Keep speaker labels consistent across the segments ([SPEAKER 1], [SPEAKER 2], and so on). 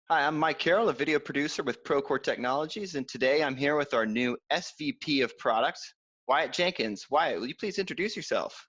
[SPEAKER 1] Hi, I'm Mike Carroll, a video producer with Procore Technologies, and today I'm here with our new SVP of Product, Wyatt Jenkins. Wyatt, will you please introduce yourself?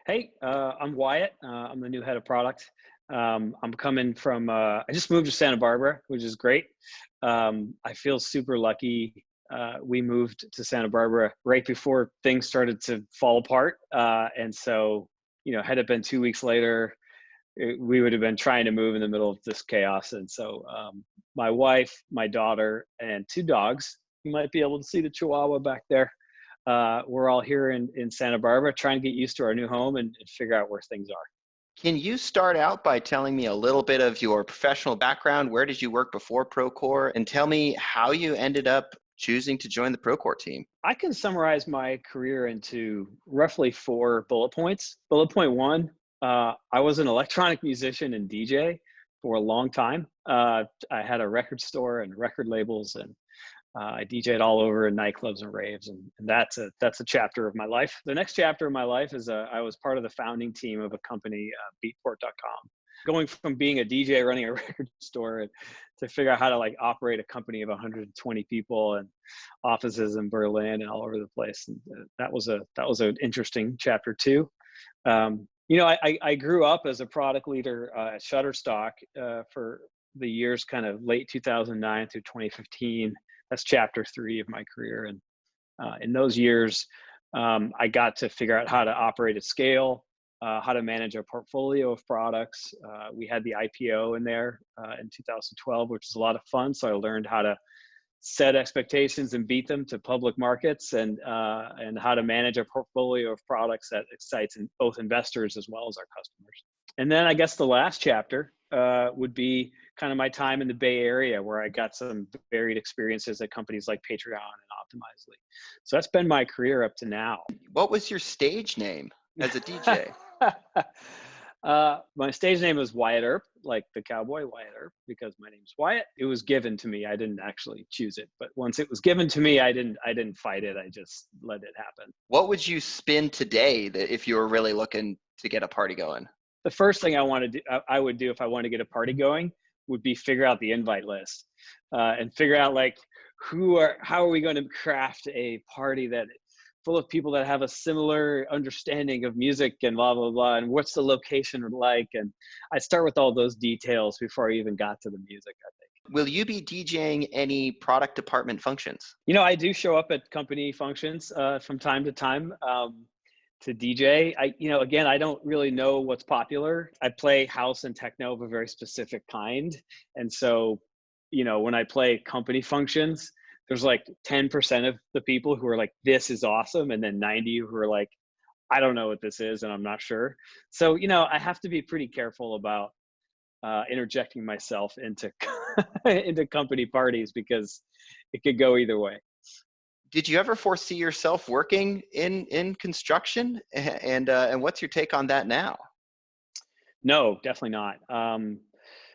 [SPEAKER 2] Hey, I'm Wyatt. I'm the new head of product. I'm coming from, I just moved to Santa Barbara, which is great. I feel super lucky. We moved to Santa Barbara right before things started to fall apart. And so, had it been 2 weeks later, we would have been trying to move in the middle of this chaos. And so, my wife, my daughter, and two dogs, you might be able to see the Chihuahua back there. We're all here in Santa Barbara trying to get used to our new home and figure out where things are.
[SPEAKER 1] Can you start out by telling me a little bit of your professional background? Where did you work before Procore? And tell me how you ended up choosing to join the Procore team.
[SPEAKER 2] I can summarize my career into roughly 4 bullet points. Bullet point one, I was an electronic musician and DJ for a long time. I had a record store and record labels, and I DJed all over in nightclubs and raves, and that's a chapter of my life. The next chapter of my life is I was part of the founding team of a company, Beatport.com. Going from being a DJ running a record store and to figure out how to like operate a company of 120 people and offices in Berlin and all over the place. And that was an interesting chapter too. I grew up as a product leader at Shutterstock for the years kind of late 2009 through 2015. That's chapter 3 of my career. And in those years, I got to figure out how to operate at scale, how to manage a portfolio of products. We had the IPO in there in 2012, which is a lot of fun. So I learned how to set expectations and beat them to public markets, and how to manage a portfolio of products that excites both investors as well as our customers. And then I guess the last chapter would be kind of my time in the Bay Area, where I got some varied experiences at companies like Patreon and Optimizely. So that's been my career up to now.
[SPEAKER 1] What was your stage name as a DJ?
[SPEAKER 2] My stage name was Wyatt Earp, like the cowboy Wyatt Earp, because my name's Wyatt. It was given to me. I didn't actually choose it, but once it was given to me, I didn't fight it. I just let it happen.
[SPEAKER 1] What would you spin today that if you were really looking to get a party going?
[SPEAKER 2] The first thing I would do if I wanted to get a party going would be figure out the invite list, and figure out like how are we going to craft a party that full of people that have a similar understanding of music and blah blah blah, and what's the location like. And I start with all those details before I even got to the music, I think.
[SPEAKER 1] Will you be DJing any product department functions?
[SPEAKER 2] I do show up at company functions from time to time. To DJ. Again, I don't really know what's popular. I play house and techno of a very specific kind. And so, when I play company functions, there's like 10% of the people who are like, this is awesome. And then 90 who are like, I don't know what this is and I'm not sure. So, I have to be pretty careful about interjecting myself into, into company parties, because it could go either way.
[SPEAKER 1] Did you ever foresee yourself working in construction? And what's your take on that now?
[SPEAKER 2] No, definitely not.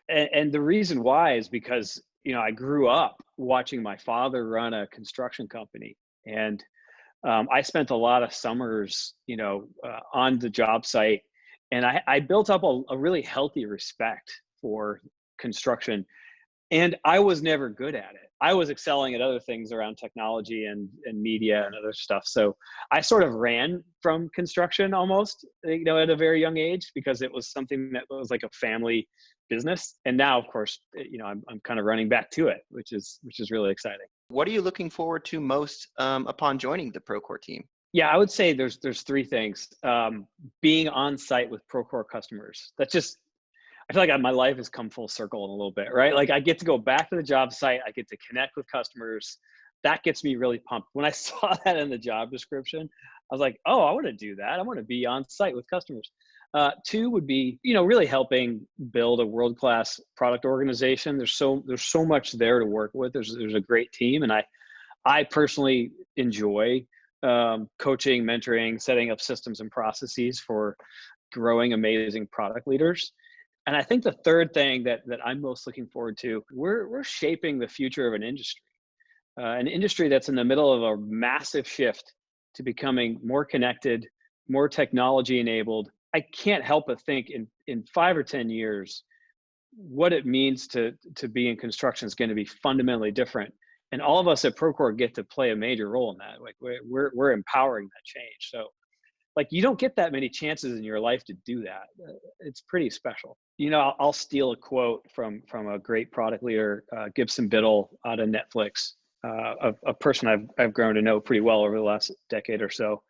[SPEAKER 2] And the reason why is because, I grew up watching my father run a construction company. And I spent a lot of summers, on the job site. And I built up a really healthy respect for construction. And I was never good at it. I was excelling at other things around technology and media and other stuff. So I sort of ran from construction almost, at a very young age, because it was something that was like a family business. And now, of course, I'm kind of running back to it, which is really exciting.
[SPEAKER 1] What are you looking forward to most upon joining the Procore team?
[SPEAKER 2] Yeah, I would say there's 3 things. Being on site with Procore customers. I feel like my life has come full circle in a little bit, right? Like I get to go back to the job site. I get to connect with customers. That gets me really pumped. When I saw that in the job description, I was like, oh, I want to do that. I want to be on site with customers. 2 would be, really helping build a world-class product organization. There's so much there to work with. There's a great team. And I personally enjoy coaching, mentoring, setting up systems and processes for growing amazing product leaders. And I think the third thing that I'm most looking forward to, we're shaping the future of an industry that's in the middle of a massive shift to becoming more connected, more technology enabled. I can't help but think in 5 or 10 years, what it means to be in construction is going to be fundamentally different. And all of us at Procore get to play a major role in that. Like we're empowering that change. So like you don't get that many chances in your life to do that. It's pretty special. You know, I'll steal a quote from a great product leader, Gibson Biddle out of Netflix, a person I've grown to know pretty well over the last decade or so.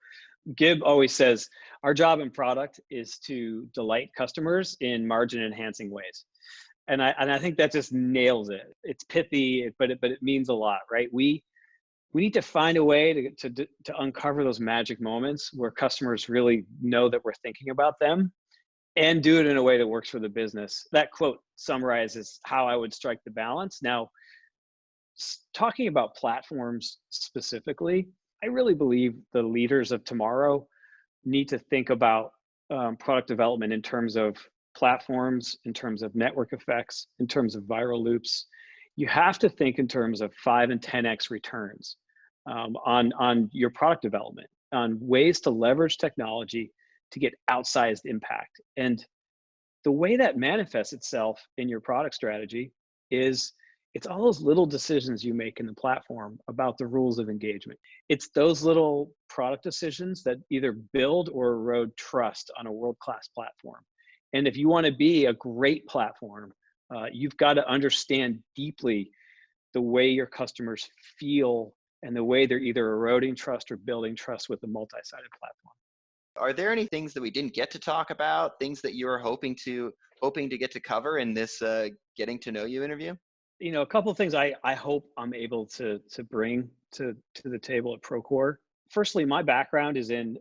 [SPEAKER 2] Gib always says, our job in product is to delight customers in margin enhancing ways. And I think that just nails it. It's pithy, but it means a lot, right? We need to find a way to uncover those magic moments where customers really know that we're thinking about them and do it in a way that works for the business. That quote summarizes how I would strike the balance. Now, talking about platforms specifically, I really believe the leaders of tomorrow need to think about product development in terms of platforms, in terms of network effects, in terms of viral loops. You have to think in terms of 5 and 10x returns on your product development, on ways to leverage technology to get outsized impact. And the way that manifests itself in your product strategy is it's all those little decisions you make in the platform about the rules of engagement. It's those little product decisions that either build or erode trust on a world-class platform. And if you want to be a great platform, you've got to understand deeply the way your customers feel and the way they're either eroding trust or building trust with a multi-sided platform.
[SPEAKER 1] Are there any things that we didn't get to talk about, things that you were hoping to get to cover in this getting to know you interview?
[SPEAKER 2] You know, a couple of things I hope I'm able to bring to the table at Procore. Firstly, my background is in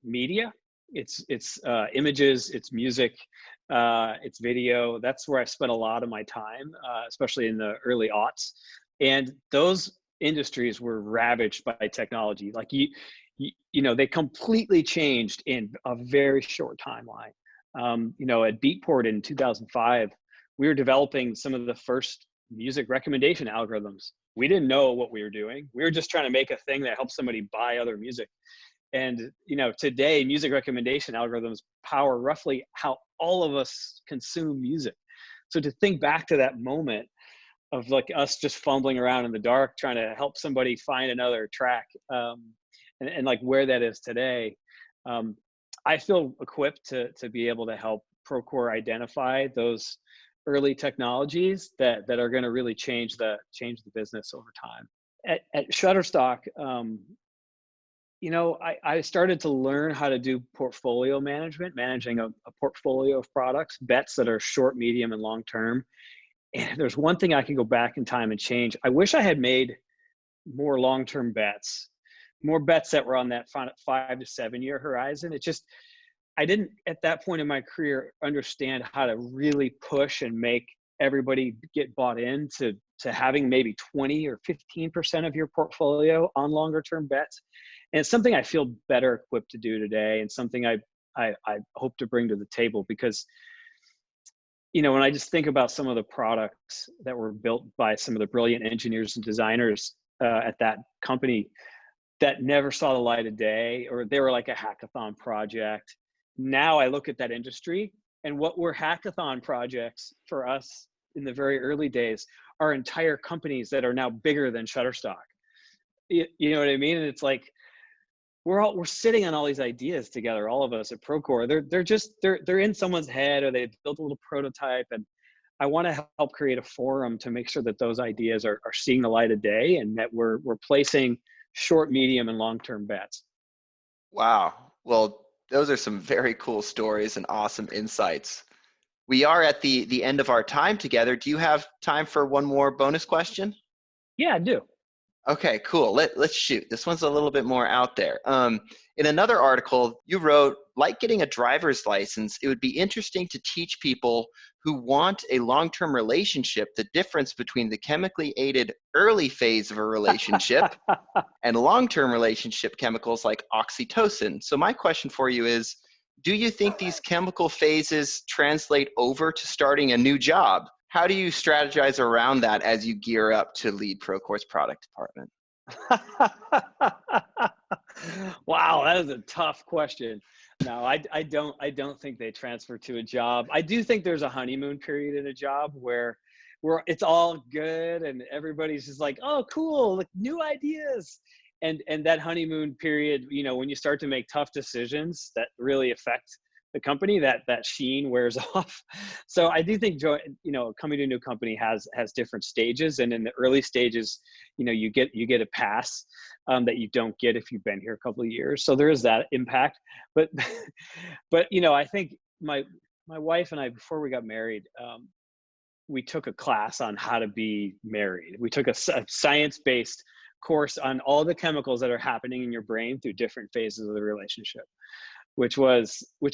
[SPEAKER 2] media. It's images, it's music, it's video. That's where I spent a lot of my time, especially in the early aughts. And those industries were ravaged by technology. Like you know, they completely changed in a very short timeline. You know, at Beatport in 2005, we were developing some of the first music recommendation algorithms. We didn't know what we were doing. We were just trying to make a thing that helps somebody buy other music. And, you know, today music recommendation algorithms power roughly how all of us consume music. So to think back to that moment of like us just fumbling around in the dark, trying to help somebody find another track, and like where that is today, I feel equipped to be able to help Procore identify those early technologies that are going to really change the business over time. At Shutterstock, you know, I started to learn how to do portfolio management, managing a portfolio of products, bets that are short, medium, and long term. And if there's one thing I can go back in time and change, I wish I had made more long-term bets, more bets that were on that 5 to 7 year horizon. It just, I didn't at that point in my career understand how to really push and make everybody get bought into having maybe 20 or 15% of your portfolio on longer term bets. And it's something I feel better equipped to do today, and something I hope to bring to the table, because, you know, when I just think about some of the products that were built by some of the brilliant engineers and designers at that company that never saw the light of day, or they were like a hackathon project. Now I look at that industry, and what were hackathon projects for us in the very early days are entire companies that are now bigger than Shutterstock. You know what I mean? And it's like, we're sitting on all these ideas together, all of us at Procore. They're in someone's head, or they've built a little prototype, and I want to help create a forum to make sure that those ideas are seeing the light of day, and that we're placing short, medium, and long-term bets.
[SPEAKER 1] Wow. Well, those are some very cool stories and awesome insights. We are at the end of our time together. Do you have time for one more bonus question?
[SPEAKER 2] Yeah, I do.
[SPEAKER 1] Okay, cool. Let's shoot. This one's a little bit more out there. In another article, you wrote, like getting a driver's license, it would be interesting to teach people who want a long-term relationship the difference between the chemically aided early phase of a relationship and long-term relationship chemicals like oxytocin. So my question for you is, do you think these chemical phases translate over to starting a new job? How do you strategize around that as you gear up to lead Procore's product department?
[SPEAKER 2] Wow, that is a tough question. No, I don't think they transfer to a job. I do think there's a honeymoon period in a job where it's all good and everybody's just like, oh, cool, like new ideas. And that honeymoon period, when you start to make tough decisions that really affect the company, that sheen wears off. So I do think coming to a new company has different stages, and in the early stages, you get a pass that you don't get if you've been here a couple of years. So there is that impact. But I think my wife and I, before we got married, we took a class on how to be married. We took a science-based course on all the chemicals that are happening in your brain through different phases of the relationship, which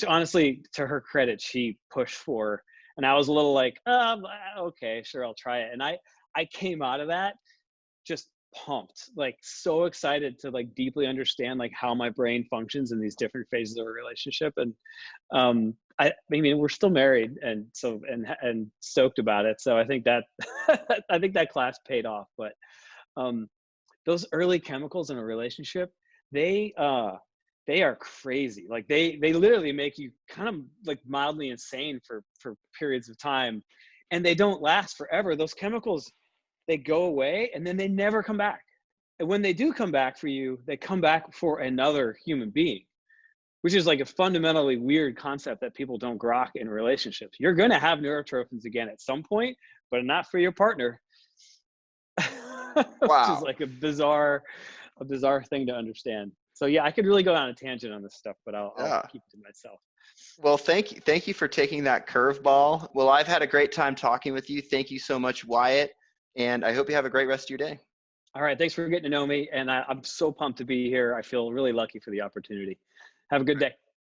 [SPEAKER 2] honestly, to her credit, she pushed for. And I was a little like, okay, sure, I'll try it. And I came out of that just pumped, like so excited to like deeply understand like how my brain functions in these different phases of a relationship. And I mean, we're still married, and so and stoked about it. So I think that I think that class paid off. But those early chemicals in a relationship, they are crazy. Like they literally make you kind of like mildly insane for periods of time, and they don't last forever. Those chemicals, they go away and then they never come back. And when they do come back for you, they come back for another human being, which is like a fundamentally weird concept that people don't grok in relationships. You're going to have neurotrophins again at some point, but not for your partner. Which is like a bizarre thing to understand. So yeah, I could really go on a tangent on this stuff, but I'll keep it to myself.
[SPEAKER 1] Well, thank you for taking that curveball. Well, I've had a great time talking with you. Thank you so much, Wyatt, and I hope you have a great rest of your day.
[SPEAKER 2] All right, thanks for getting to know me, and I'm so pumped to be here. I feel really lucky for the opportunity. Have a good day.